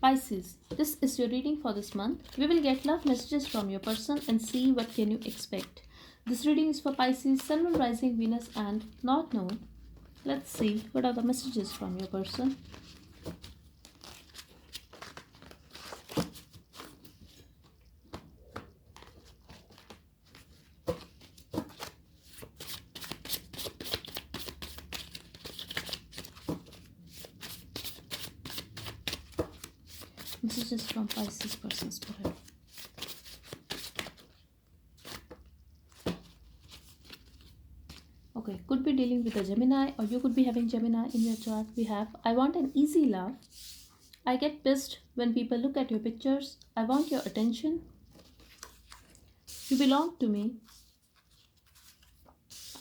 Pisces, this is your reading for this month. We will get love messages from your person and see what can you expect. This reading is for Pisces, Sun, Moon, Rising, Venus and North Node. Let's see what are the messages from your person. Messages from Pisces person spirit. Okay, could be dealing with a Gemini or you could be having Gemini in your chart. We have, I want an easy love. I get pissed when people look at your pictures. I want your attention. You belong to me.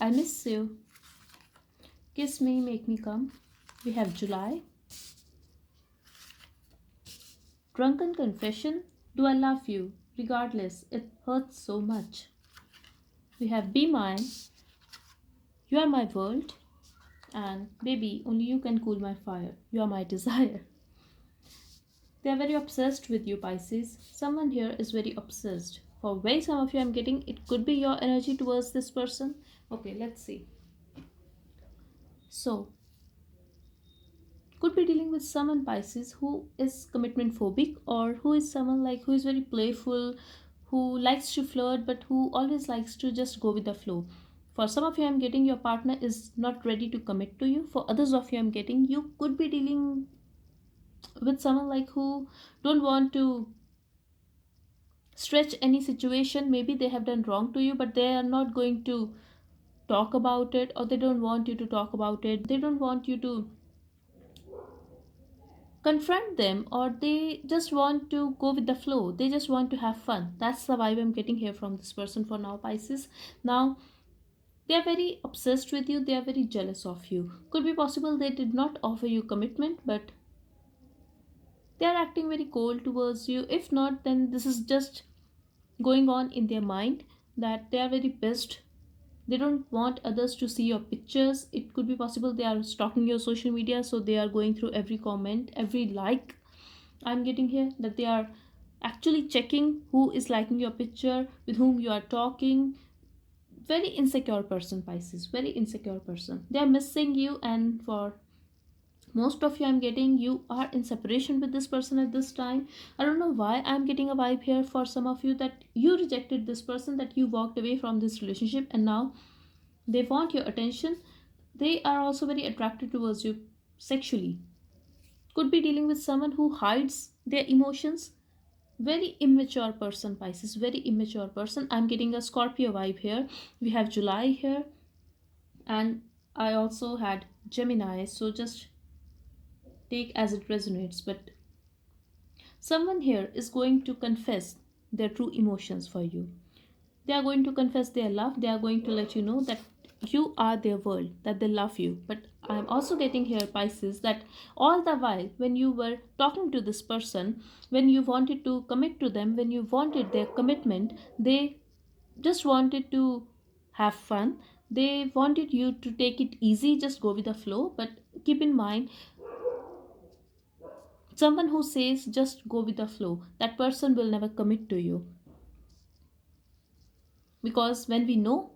I miss you. Kiss me, make me come. We have July. Drunken confession. Do I love you? Regardless, it hurts so much. We have Be Mine. You are my world. And baby, only you can cool my fire. You are my desire. They are very obsessed with you, Pisces. Someone here is very obsessed. For very some of you I'm getting, it could be your energy towards this person. Okay, let's see. So, could be dealing with someone, Pisces, who is commitment phobic or who is someone like who is very playful, who likes to flirt but who always likes to just go with the flow. For some of you I'm getting your partner is not ready to commit to you. For others of you I'm getting you could be dealing with someone like who don't want to stretch any situation. Maybe they have done wrong to you but they are not going to talk about it, or they don't want you to talk about it. They don't want you to confront them, or they just want to go with the flow. They just want to have fun. That's the vibe I'm getting here from this person for now, Pisces. Now they are very obsessed with you. They are very jealous of you. Could be possible they did not offer you commitment, but they are acting very cold towards you. If not, then this is just going on in their mind, that they are very pissed. They don't want others to see your pictures. It could be possible they are stalking your social media, so they are going through every comment, every like. I'm getting here that they are actually checking who is liking your picture, with whom you are talking. Very insecure person, Pisces. Very insecure person. They are missing you, and for most of you I'm getting you are in separation with this person at this time. I don't know why I'm getting a vibe here for some of you that you rejected this person, that you walked away from this relationship, and now they want your attention. They are also very attracted towards you sexually. Could be dealing with someone who hides their emotions. Very immature person, Pisces. Very immature person. I'm getting a Scorpio vibe here. We have July here, and I also had Gemini. So just take as it resonates. But someone here is going to confess their true emotions for you. They are going to confess their love. They are going to let you know that you are their world, that they love you. But I'm also getting here, Pisces, that all the while when you were talking to this person, when you wanted to commit to them, when you wanted their commitment, they just wanted to have fun. They wanted you to take it easy, just go with the flow. But keep in mind, someone who says just go with the flow, that person will never commit to you. Because when we know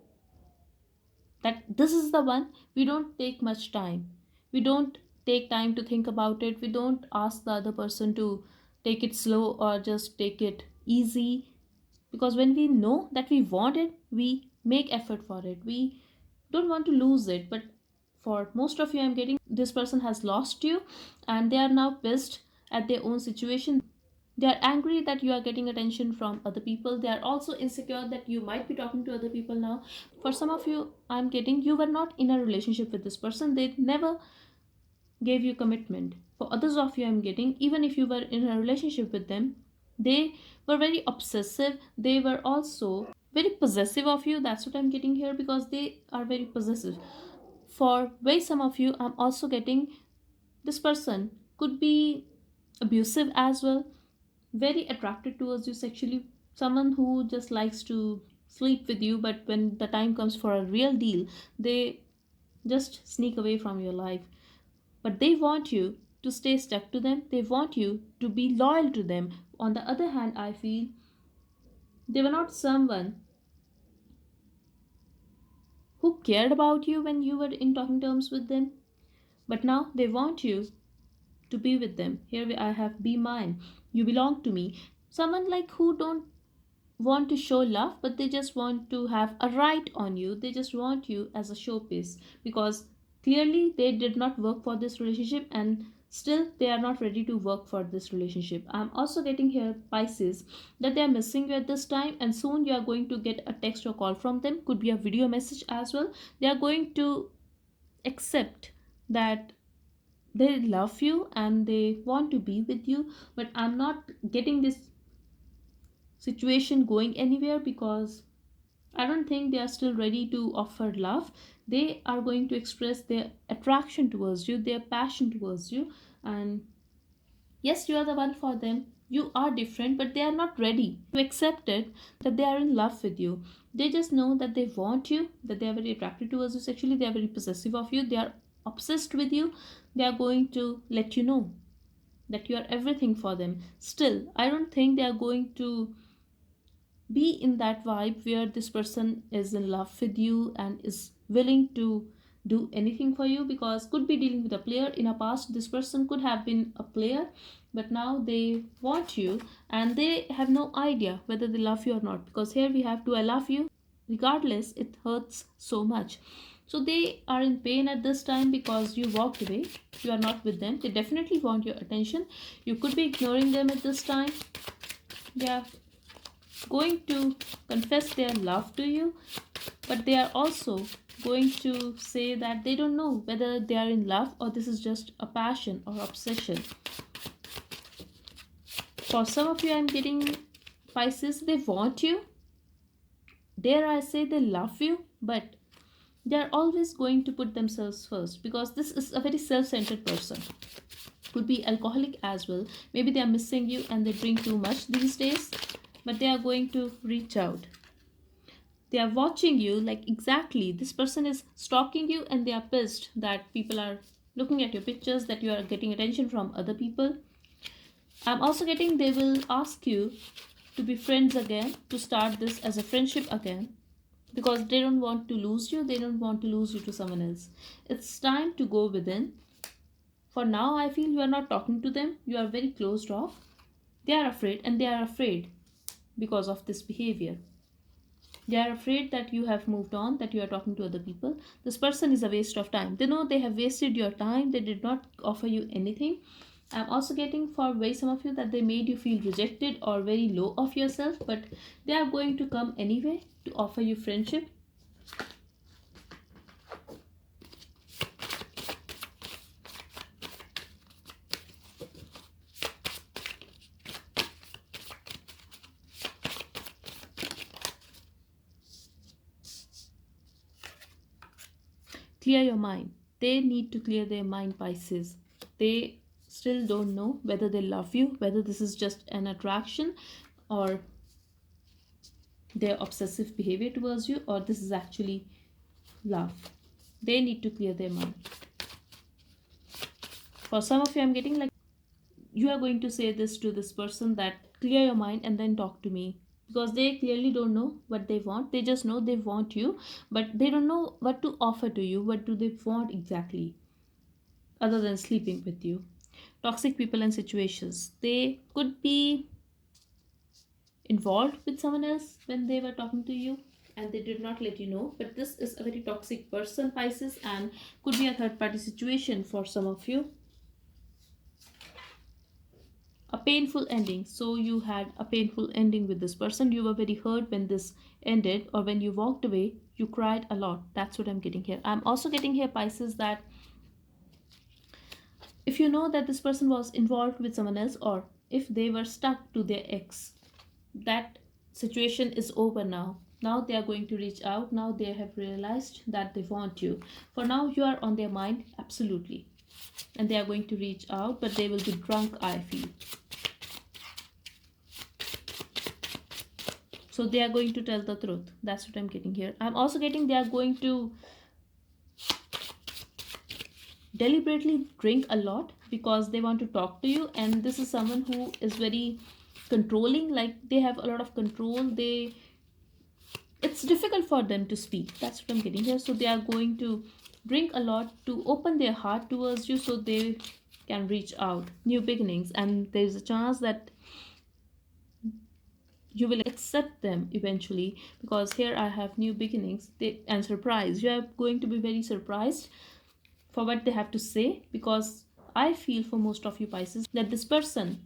that this is the one, we don't take much time. We don't take time to think about it. We don't ask the other person to take it slow or just take it easy. Because when we know that we want it, we make effort for it. We don't want to lose it. But for most of you I'm getting this person has lost you, and they are now pissed at their own situation. They are angry that you are getting attention from other people. They are also insecure that you might be talking to other people now. For some of you I'm getting you were not in a relationship with this person. They never gave you commitment. For others of you I'm getting, even if you were in a relationship with them, they were very obsessive. They were also very possessive of you. That's what I'm getting here, because they are very possessive. For very some of you I'm also getting this person could be abusive as well, very attracted towards you sexually. Someone who just likes to sleep with you, but when the time comes for a real deal, they just sneak away from your life. But they want you to stay stuck to them. They want you to be loyal to them. On the other hand, I feel they were not someone who cared about you when you were in talking terms with them, but now they want you to be with them. I have be mine. You belong to me. Someone like who don't want to show love, but they just want to have a right on you. They just want you as a showpiece because clearly they did not work for this relationship, and still they are not ready to work for this relationship. I'm also getting here, Pisces, that they are missing you at this time, and soon you are going to get a text or call from them. Could be a video message as well. They are going to accept that they love you and they want to be with you, but I'm not getting this situation going anywhere because I don't think they are still ready to offer love. They are going to express their attraction towards you, their passion towards you, and yes, you are the one for them. You are different, but they are not ready to accept it that they are in love with you. They just know that they want you, that they are very attracted towards you sexually, they are very possessive of you, they are obsessed with you. They are going to let you know that you are everything for them. Still, I don't think they are going to be in that vibe where this person is in love with you and is willing to do anything for you, because could be dealing with a player. In a past this person could have been a player, but now they want you and they have no idea whether they love you or not, because here we have to I love you regardless. It hurts so much. So they are in pain at this time because you walked away. You are not with them. They definitely want your attention. You could be ignoring them at this time. They are going to confess their love to you, but they are also going to say that they don't know whether they are in love or this is just a passion or obsession. For some of you, I'm getting, Pisces, they want you. Dare I say they love you, but they are always going to put themselves first because this is a very self centered person. Could be alcoholic as well. Maybe they are missing you and they drink too much these days, but they are going to reach out. They are watching you, like exactly this person is stalking you and they are pissed that people are looking at your pictures, that you are getting attention from other people. I'm also getting they will ask you to be friends again, to start this as a friendship again, because they don't want to lose you. They don't want to lose you to someone else. It's time to go within. For now, I feel you are not talking to them. You are very closed off. They are afraid, and they are afraid because of this behavior. They are afraid that you have moved on, that you are talking to other people. This person is a waste of time. They know they have wasted your time. They did not offer you anything. I'm also getting for very some of you that they made you feel rejected or very low of yourself, but they are going to come anyway to offer you friendship. Clear your mind. They need to clear their mind, Pisces. They still don't know whether they love you, whether this is just an attraction or their obsessive behavior towards you, or this is actually love. They need to clear their mind. For some of you, I'm getting like you are going to say this to this person that clear your mind and then talk to me, because they clearly don't know what they want. They just know they want you, but they don't know what to offer to you. What do they want exactly other than sleeping with you? Toxic people and situations. They could be involved with someone else when they were talking to you and they did not let you know, but this is a very toxic person, Pisces, and could be a third party situation for some of you. A painful ending. So you had a painful ending with this person. You were very hurt when this ended, or when you walked away you cried a lot. That's what I'm getting here. I'm also getting here, Pisces, that if you know that this person was involved with someone else, or if they were stuck to their ex, that situation is over now. Now they are going to reach out. Now they have realized that they want you. For now you are on their mind, absolutely, and they are going to reach out, but they will be drunk, I feel. So they are going to tell the truth. That's what I'm getting here. I'm also getting they are going to deliberately drink a lot because they want to talk to you, and this is someone who is very controlling, like they have a lot of control. They, it's difficult for them to speak, that's what I'm getting here. So they are going to drink a lot to open their heart towards you so they can reach out new beginnings, and there's a chance that you will accept them eventually, because here I have new beginnings, they, and surprise, you are going to be very surprised for what they have to say, because I feel for most of you Pisces that this person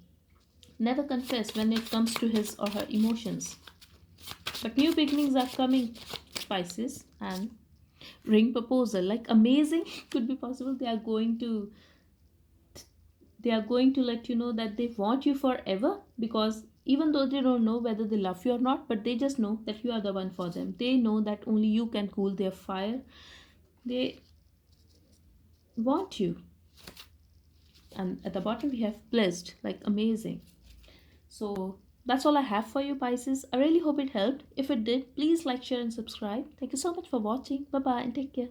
never confess when it comes to his or her emotions. But new beginnings are coming, Pisces, and ring proposal, like amazing could be possible. They are going to let you know that they want you forever, because even though they don't know whether they love you or not, but they just know that you are the one for them. They know that only you can cool their fire. They want you. And at the bottom we have blessed, like amazing. So that's all I have for you, Pisces. I really hope it helped. If it did, please like, share, and subscribe. Thank you so much for watching. Bye bye and take care.